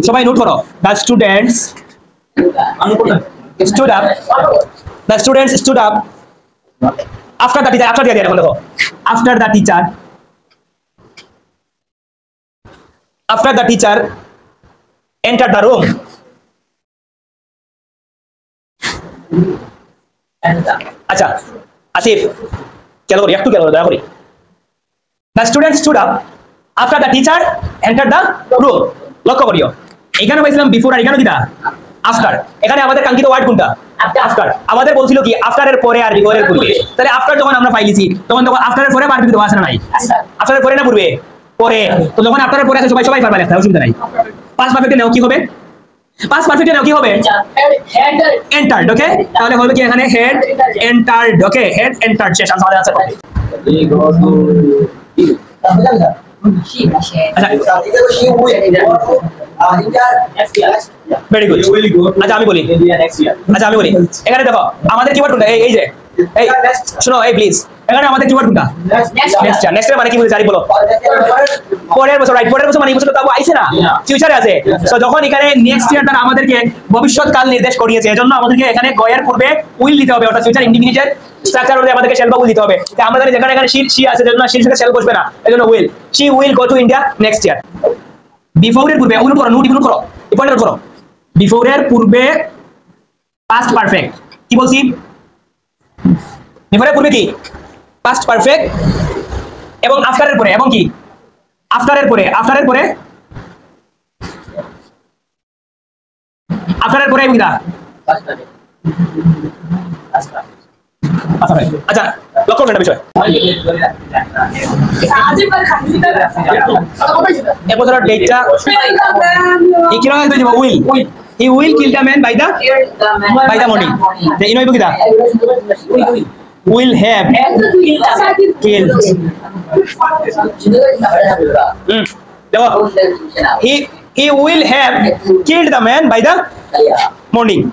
সবাই নোট করো the students stood up after the teacher after দিয়ে দেখো after the teacher entered the room আচ্ছা আসিফ চলো একটু গেল দয়া করি the student stood up after the teacher entered the room লক্ষ্য করিও এখানে বলছিলাম বিফোর আর এখানে কিটা আফটার এখানে আমাদের কাঙ্ক্ষিত ওয়ার্ড কোনটা আফটার আমাদের বলছিল কি আফটার এর পরে আর বিফোর এর পূর্বে তাহলে আফটার যখন আমরা পাইলিছি তখন আফটার এর পরে আর বিফোর আছে না নাই আফটার এর পরে না পূর্বে পরে তো যখন আফটার এর পরে আছে সবাই পারবে লেখা অসুবিধা নাই পাস্ট পারফেক্টে নাও কি হবে পাস্ট পারফেক্টে নাও কি হবে এন্টার্ড ওকে তাহলে হবে কি এখানে হেড এন্টার্ড ওকে হেড এন্টার্ড শেষ আমাদের আছে ভেরি গুড আচ্ছা আমি বলি এখানে দেখো আমাদের কিওয়ার্ড কোনটা এই যে এই শুনো এই প্লিজ এখানে আমাদের কিওয়ার্ড কোনটা নেক্সট ইয়ার মানে কি বলতে জানি বলো পরের বছর রাইট পরের বছর মানে এই বছর তো আইছে না ফিউচারে আছে সো যখন এখানে নেক্সট ইয়ার তারা আমাদেরকে ভবিষ্যৎকাল নির্দেশ করিয়েছে এজন্য আমাদেরকে এখানে গয়ের পূর্বে উইল দিতে হবে অর্থাৎ ফিউচার ইনডিফিনিটের স্ট্রাকচার অনুযায়ী আমাদেরকে শেল বা উইল দিতে হবে তো আমাদের যেখানে এখানে শি আছে এজন্য শির সাথে শেল বসবে না এজন্য will she will go to India next year বিফোরের পূর্বে উইল করো নোট করো পয়েন্ট করো বিফোরের পূর্বে পাস্ট পারফেক্ট কি বলছি বিফোরের পূর্বে কি পাস্ট পারফেক্ট এবং আফটারের পরে এবং কি আফটারের পরে কিটা আচ্ছা লক্ষ্য করেন বিষয় এবছর ডেটটা কি রকম হয়ে যাব will he will kill the man by the morning এই নয় কিটা will have killed he will have killed the man by the morning